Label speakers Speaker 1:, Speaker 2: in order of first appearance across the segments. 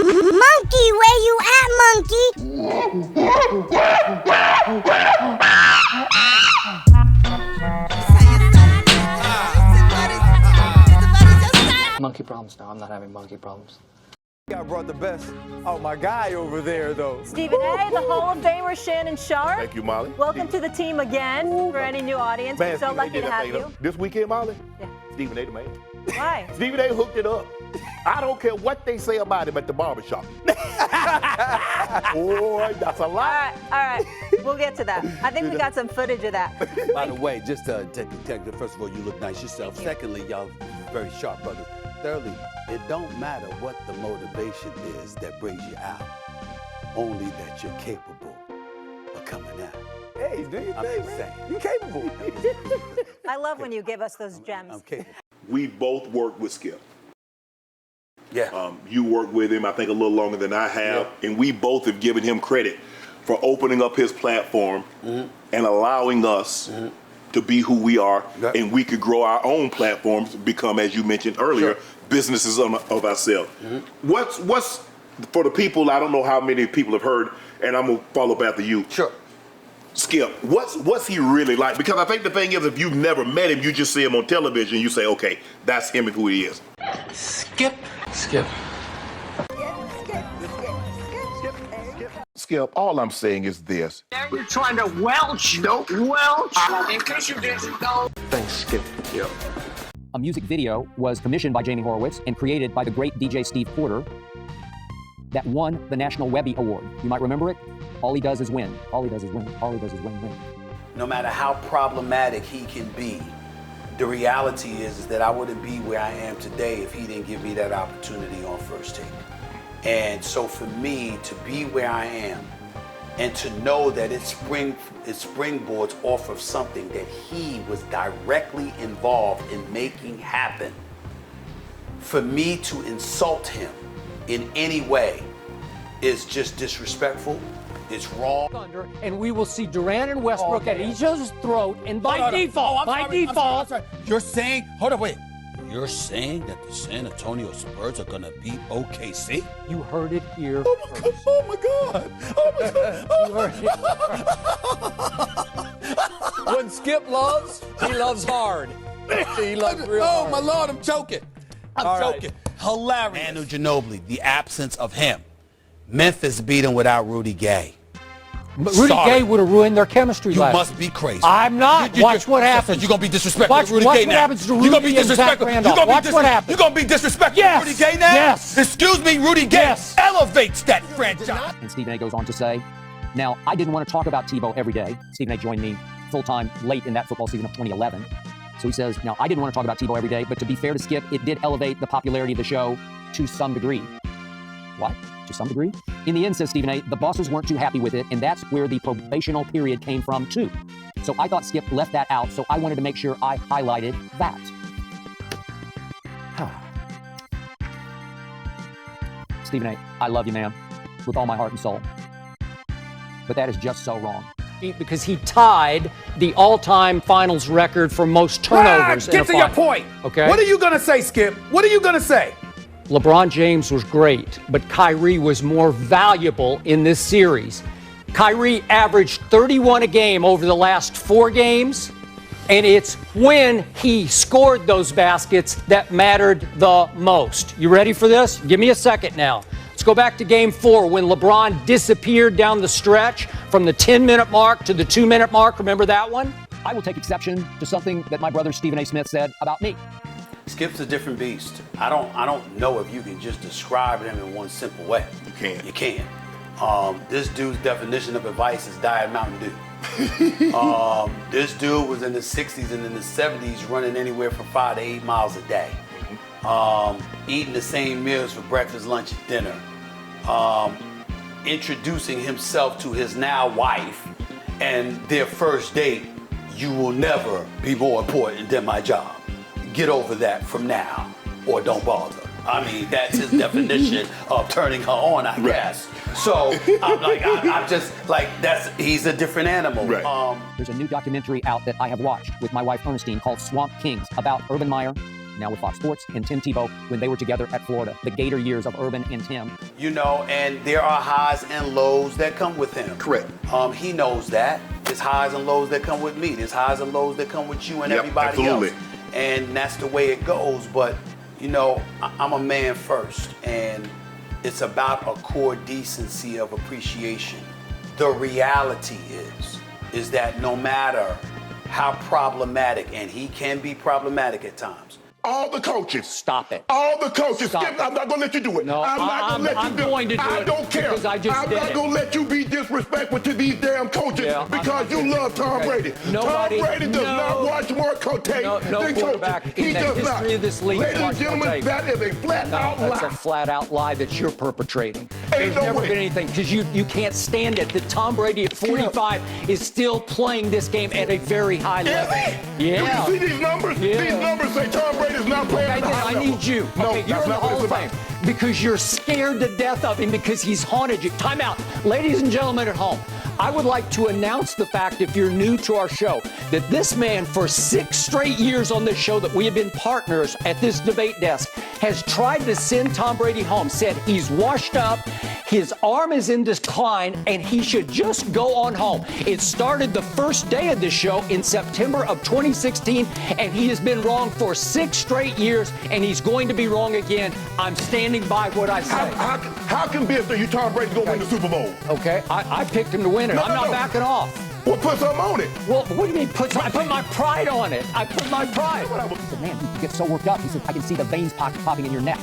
Speaker 1: Monkey, where you at, monkey?
Speaker 2: Monkey problems? No, I'm not having monkey problems.
Speaker 3: I brought the best out my guy over there, though.
Speaker 4: Stephen A., the Hall of Famer Shannon Sharpe.
Speaker 5: Thank you, Molly.
Speaker 4: Welcome to the team again. For any new audience, we're so lucky to have you.
Speaker 5: This weekend, Molly?
Speaker 4: Yeah.
Speaker 5: Stephen A. the man.
Speaker 4: Why?
Speaker 5: Stephen A. hooked it up. I don't care what they say about him at the barbershop. Boy, that's a lie.
Speaker 4: All right. We'll get to that. I think we got some footage of that.
Speaker 6: By the way, just to detect, first of all, you look nice yourself. Secondly, y'all very sharp brothers. Thirdly, it don't matter what the motivation is that brings you out, only that you're capable of coming out.
Speaker 3: Hey, do you think, man? You capable.
Speaker 4: I love when you give us those gems.
Speaker 6: I'm capable.
Speaker 5: We both worked with Skip.
Speaker 6: Yeah.
Speaker 5: You worked with him, I think, a little longer than I have, and we both have given him credit for opening up his platform and allowing us to be who we are, and we could grow our own platforms, become, as you mentioned earlier, businesses of ourselves. What's for the people? I don't know how many people have heard, and I'm gonna follow up after you.
Speaker 6: Sure.
Speaker 5: Skip, what's he really like? Because I think the thing is, if you've never met him, you just see him on television, you say, okay, that's him and who he is.
Speaker 2: Skip.
Speaker 5: Skip, all I'm saying is this.
Speaker 7: Now you're trying to welch. Nope. Welch. In case you didn't know.
Speaker 2: Thanks, Skip.
Speaker 5: Yep.
Speaker 8: A music video was commissioned by Jamie Horowitz and created by the great DJ Steve Porter that won the National Webby Award. You might remember it. All he does is win. All he does is win. All he does is win.
Speaker 6: No matter how problematic he can be, the reality is that I wouldn't be where I am today if he didn't give me that opportunity on First Take. And so for me to be where I am and to know that it springboards off of something that he was directly involved in making happen, for me to insult him in any way is just disrespectful. It's wrong.
Speaker 9: And we will see Durant and Westbrook at each other's throat, and by default,
Speaker 6: You're saying, hold on, wait. You're saying that the San Antonio Spurs are gonna beat OKC?
Speaker 9: You heard it here.
Speaker 6: Oh my God!
Speaker 9: You heard it. When Skip loves, he loves hard. He loves real hard.
Speaker 6: Oh my Lord, I'm choking. I'm choking.
Speaker 9: Right.
Speaker 6: Hilarious. Manu Ginobili, the absence of him. Memphis beat him without Rudy Gay.
Speaker 9: But Rudy Gay would have ruined their chemistry
Speaker 6: You
Speaker 9: last
Speaker 6: must be crazy.
Speaker 9: I'm not. Watch what happens.
Speaker 6: You're going to be disrespectful
Speaker 9: Watch
Speaker 6: to Rudy
Speaker 9: what
Speaker 6: Gay now.
Speaker 9: happens to Rudy
Speaker 6: You're going to be
Speaker 9: and Zach
Speaker 6: disrespectful.
Speaker 9: Randolph. Watch what happens.
Speaker 6: You're going to be disrespectful
Speaker 9: Yes.
Speaker 6: to Rudy Gay now?
Speaker 9: Yes.
Speaker 6: Excuse me, Rudy Gay elevates that franchise.
Speaker 8: And Stephen A. goes on to say, now, I didn't want to talk about Tebow every day. Stephen A. joined me full-time late in that football season of 2011. So he says, now, I didn't want to talk about Tebow every day, but to be fair to Skip, it did elevate the popularity of the show to some degree. What? To some degree? In the end, says Stephen A., the bosses weren't too happy with it, and that's where the probational period came from, too. So I thought Skip left that out, so I wanted to make sure I highlighted that. Stephen A., I love you, man, with all my heart and soul. But that is just so wrong.
Speaker 9: Because he tied the all-time finals record for most turnovers.
Speaker 3: Get to your point.
Speaker 9: Okay.
Speaker 3: What are you going to say, Skip? What are you going to say?
Speaker 9: LeBron James was great, but Kyrie was more valuable in this series. Kyrie averaged 31 a game over the last 4 games, and it's when he scored those baskets that mattered the most. You ready for this? Give me a second now. Let's go back to Game 4 when LeBron disappeared down the stretch from the 10-minute mark to the 2-minute mark. Remember that one?
Speaker 8: I will take exception to something that my brother Stephen A. Smith said about me.
Speaker 6: Skip's a different beast. I don't know if you can just describe him in one simple way.
Speaker 5: You can.
Speaker 6: You can. This dude's definition of advice is Diet Mountain Dew. This dude was in the 60s and in the 70s running anywhere from 5 to 8 miles a day. Eating the same meals for breakfast, lunch, and dinner. Introducing himself to his now wife and their first date, you will never be more important than my job. Get over that from now, or don't bother. I mean, that's his definition of turning her on, I guess. So I'm just like, he's a different animal.
Speaker 5: Right.
Speaker 8: There's a new documentary out that I have watched with my wife Ernestine called Swamp Kings about Urban Meyer now with Fox Sports, and Tim Tebow when they were together at Florida. The Gator years of Urban and Tim.
Speaker 6: You know, and there are highs and lows that come with him.
Speaker 5: Correct.
Speaker 6: He knows that. There's highs and lows that come with me. There's highs and lows that come with you and everybody
Speaker 5: absolutely.
Speaker 6: else. And that's the way it goes. But, you know, I'm a man first, and it's about a core decency of appreciation. The reality is that no matter how problematic, and he can be problematic at times.
Speaker 5: All the coaches.
Speaker 8: Stop it.
Speaker 5: All the coaches.
Speaker 8: Stop
Speaker 5: Skip,
Speaker 8: it.
Speaker 5: I'm not going to let you do it.
Speaker 8: No,
Speaker 5: I'm not going to let you do it.
Speaker 8: I'm going to do
Speaker 5: I
Speaker 8: it
Speaker 5: don't care.
Speaker 8: because I just
Speaker 5: I'm
Speaker 8: did
Speaker 5: not
Speaker 8: it.
Speaker 5: going to let you be disrespectful to these damn coaches because you love Tom Brady.
Speaker 8: Nobody,
Speaker 5: Tom Brady does not watch more tape
Speaker 8: no
Speaker 5: than
Speaker 8: quarterback
Speaker 5: coaches.
Speaker 8: in
Speaker 5: He
Speaker 8: the
Speaker 5: does
Speaker 8: history
Speaker 5: not.
Speaker 8: of this league.
Speaker 5: Ladies and gentlemen, that is a flat-out lie.
Speaker 8: That's a flat-out lie that you're perpetrating.
Speaker 5: Ain't
Speaker 8: There's
Speaker 5: no
Speaker 8: never
Speaker 5: way.
Speaker 8: been anything, because you can't stand it that Tom Brady at 45 is still playing this game at a very high level. Yeah.
Speaker 5: You see these numbers?
Speaker 8: Yeah.
Speaker 5: These numbers say Tom Brady is not playing at a high
Speaker 8: I
Speaker 5: level.
Speaker 8: need you.
Speaker 5: No,
Speaker 8: Okay, you're
Speaker 5: that's
Speaker 8: in the
Speaker 5: not what
Speaker 8: Hall
Speaker 5: it's
Speaker 8: of
Speaker 5: about.
Speaker 8: Fame because you're scared to death of him because he's haunted you. Time out. Ladies and gentlemen at home, I would like to announce the fact, if you're new to our show, that this man, for 6 straight years on this show that we have been partners at this debate desk, has tried to send Tom Brady home, said he's washed up, his arm is in decline, and he should just go on home. It started the first day of this show in September of 2016, and he has been wrong for 6 straight years, and he's going to be wrong again. I'm standing by what I said.
Speaker 5: How convinced are you Tom Brady's going to win the Super Bowl?
Speaker 8: Okay, I picked him to win it.
Speaker 5: No,
Speaker 8: I'm not backing off.
Speaker 5: Well, put something on it.
Speaker 8: Well, what do you mean put? I put my pride on it. I put my pride. He said, man, you get so worked up. He said, I can see the veins popping in your neck.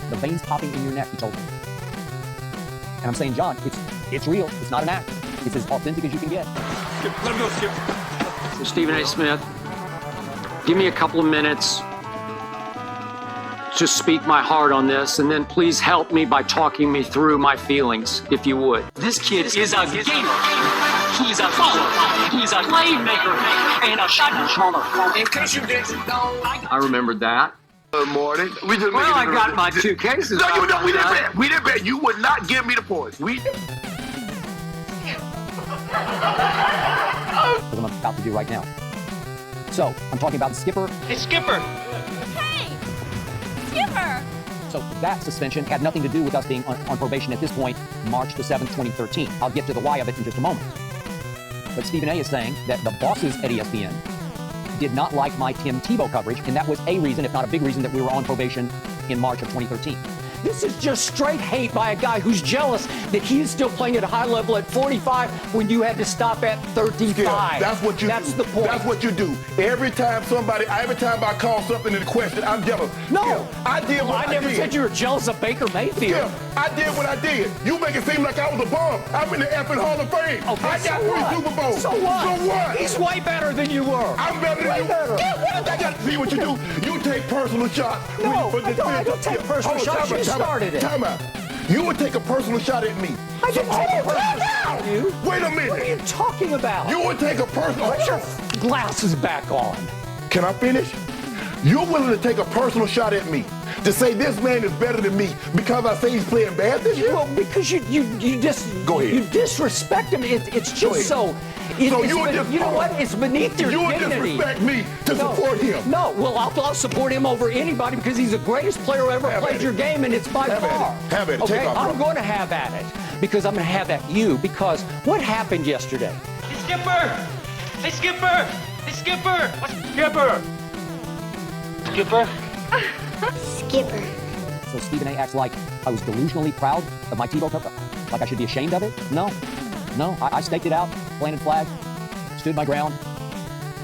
Speaker 8: The veins popping in your neck, he told me. And I'm saying, John, it's real. It's not an act. It's as authentic as you can get.
Speaker 7: Let him go, Skip.
Speaker 9: Stephen A. Smith, give me a couple of minutes to speak my heart on this, and then please help me by talking me through my feelings, if you would. This kid is a gamer. He's a baller. He's a playmaker and a shot caller.
Speaker 7: In case you didn't know,
Speaker 9: I remembered that.
Speaker 5: Good morning. We just
Speaker 9: Well, I got my 2 cases.
Speaker 5: No, you don't. We didn't bet. We didn't bet. You would not give me the points. We didn't.
Speaker 8: What I'm about to do right now. So, I'm talking about the skipper.
Speaker 7: hey, Skipper.
Speaker 1: Hey, Skipper.
Speaker 8: So that suspension had nothing to do with us being on probation at this point, March the 7th, 2013. I'll get to the why of it in just a moment. But Stephen A. is saying that the bosses at ESPN did not like my Tim Tebow coverage, and that was a reason, if not a big reason, that we were on probation in March of 2013. This is just straight hate by a guy who's jealous that he is still playing at a high level at 45 when you had to stop at 35.
Speaker 5: Yeah, that's what you
Speaker 8: That's
Speaker 5: do.
Speaker 8: the point.
Speaker 5: That's what you do. Every time I call something into question, I'm jealous.
Speaker 8: No.
Speaker 5: Yeah, I did what
Speaker 8: I never
Speaker 5: did.
Speaker 8: said you were jealous of Baker Mayfield.
Speaker 5: Yeah, I did what I did. You make it seem like I was a bum. I'm in the effing Hall of Fame.
Speaker 8: Okay,
Speaker 5: I got 3 Super Bowls.
Speaker 8: So what?
Speaker 5: So what?
Speaker 8: He's way better than you were.
Speaker 5: I'm better than
Speaker 8: Way
Speaker 5: you.
Speaker 8: better.
Speaker 5: Yeah, what? I got to see what you do. You take personal shots.
Speaker 8: No, I don't take personal shots. You started it.
Speaker 5: Time out. You would take a personal shot at me.
Speaker 8: I didn't take a personal shot at you.
Speaker 5: Wait a minute.
Speaker 8: What are you talking about?
Speaker 5: You would take a personal
Speaker 8: Put your
Speaker 5: shot.
Speaker 8: glasses back on.
Speaker 5: Can I finish? You're willing to take a personal shot at me to say this man is better than me because I say he's playing bad this year?
Speaker 8: Well, because you just
Speaker 5: Go ahead.
Speaker 8: you disrespect him. It's just so. You know what? It's beneath your
Speaker 5: You would
Speaker 8: dignity.
Speaker 5: disrespect me to support him.
Speaker 8: No, well, I'll support him over anybody because he's the greatest player who ever
Speaker 5: Have
Speaker 8: played
Speaker 5: at
Speaker 8: your
Speaker 5: it.
Speaker 8: game, and it's by
Speaker 5: Have at
Speaker 8: far.
Speaker 5: it. Have at it.
Speaker 8: Okay,
Speaker 5: Take off,
Speaker 8: I'm
Speaker 5: bro.
Speaker 8: going to have at it because I'm going to have at you because what happened yesterday?
Speaker 7: Hey, Skipper. Hey, Skipper. Hey, Skipper. What's Skipper? Skipper.
Speaker 1: Skipper.
Speaker 8: So Stephen A. acts like I was delusionally proud of my Tebow cover, like I should be ashamed of it. No, I staked it out, planted flag, stood my ground.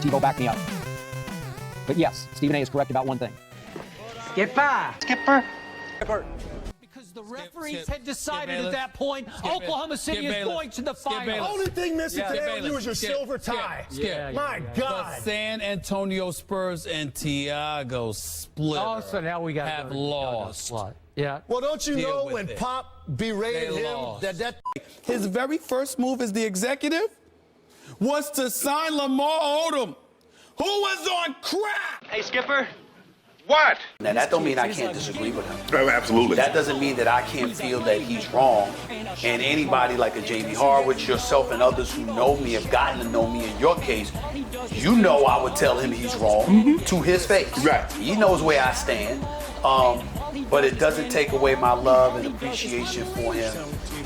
Speaker 8: Tebow backed me up. But yes, Stephen A. is correct about one thing.
Speaker 7: Skipper.
Speaker 9: Because the referees had decided at that point Oklahoma City is going to the final.
Speaker 10: Only thing missing today on you is your silver tie. My God.
Speaker 11: But San Antonio Spurs and Thiago Splitter
Speaker 9: Oh, so now we got
Speaker 11: have lost.
Speaker 9: Yeah.
Speaker 10: Well, don't you
Speaker 11: Deal
Speaker 10: know
Speaker 11: with
Speaker 10: when
Speaker 11: it.
Speaker 10: Pop berated
Speaker 11: They
Speaker 10: him
Speaker 11: lost.
Speaker 10: that
Speaker 11: His very first move as the executive was to sign Lamar Odom, who was on crack.
Speaker 7: Hey, Skipper.
Speaker 5: What?
Speaker 6: Now, that don't mean I can't disagree with him.
Speaker 5: Absolutely.
Speaker 6: That doesn't mean that I can't feel that he's wrong. And anybody like a J.B. Horwitz, yourself, and others who know me, have gotten to know me in your case, you know I would tell him he's wrong to his face.
Speaker 5: Right.
Speaker 6: He knows where I stand. But it doesn't take away my love and appreciation for him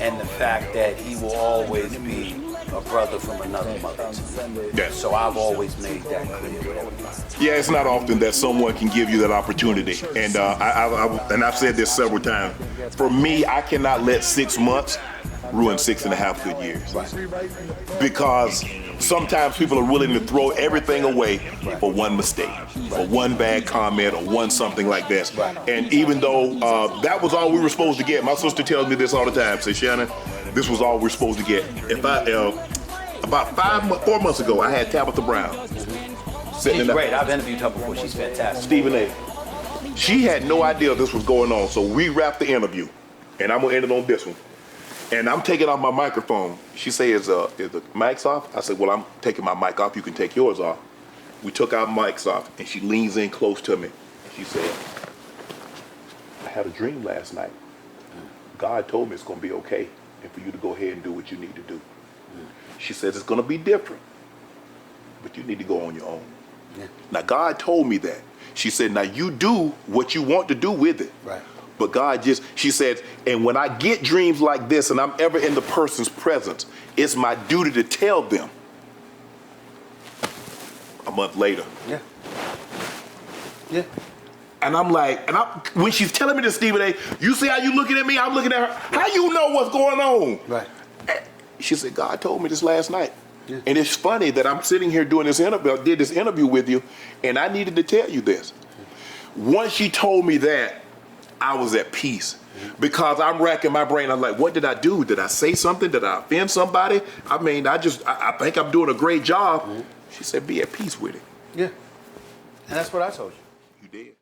Speaker 6: and the fact that he will always be a brother from another mother to me.
Speaker 5: Yeah.
Speaker 6: So I've always made that clear with everybody.
Speaker 5: Yeah, it's not often that someone can give you that opportunity. And I've said this several times. For me, I cannot let 6 months ruin 6.5 good years. Because sometimes people are willing to throw everything away for one mistake, for one bad comment, or one something like that. And even though that was all we were supposed to get, my sister tells me this all the time. Says, Shannon, this was all we're supposed to get. About 4 months ago, I had Tabitha Brown.
Speaker 6: She's great. I've interviewed her before. She's fantastic.
Speaker 5: Stephen A. She had no idea this was going on, so we wrapped the interview, and I'm gonna end it on this one. And I'm taking off my microphone. She says, is the mics off? I said, well, I'm taking my mic off. You can take yours off. We took our mics off, and she leans in close to me. She said, I had a dream last night. God told me it's going to be okay, and for you to go ahead and do what you need to do. She says, it's going to be different, but you need to go on your own.
Speaker 6: Yeah.
Speaker 5: Now, God told me that. She said, now you do what you want to do with it.
Speaker 6: Right.
Speaker 5: But God she said, and when I get dreams like this and I'm ever in the person's presence, it's my duty to tell them. A month later.
Speaker 6: Yeah. Yeah.
Speaker 5: And I'm like, when she's telling me this, Stephen A., you see how you looking at me? I'm looking at her. How you know what's going on?
Speaker 6: Right.
Speaker 5: She said, God told me this last night.
Speaker 6: Yeah.
Speaker 5: And it's funny that I'm sitting here doing this interview. I did this interview with you, and I needed to tell you this. Once she told me that, I was at peace. Because I'm racking my brain. I'm like, what did I do? Did I say something? Did I offend somebody? I mean, I think I'm doing a great job. She said, be at peace with it.
Speaker 6: Yeah. And that's what I told you.
Speaker 5: You did.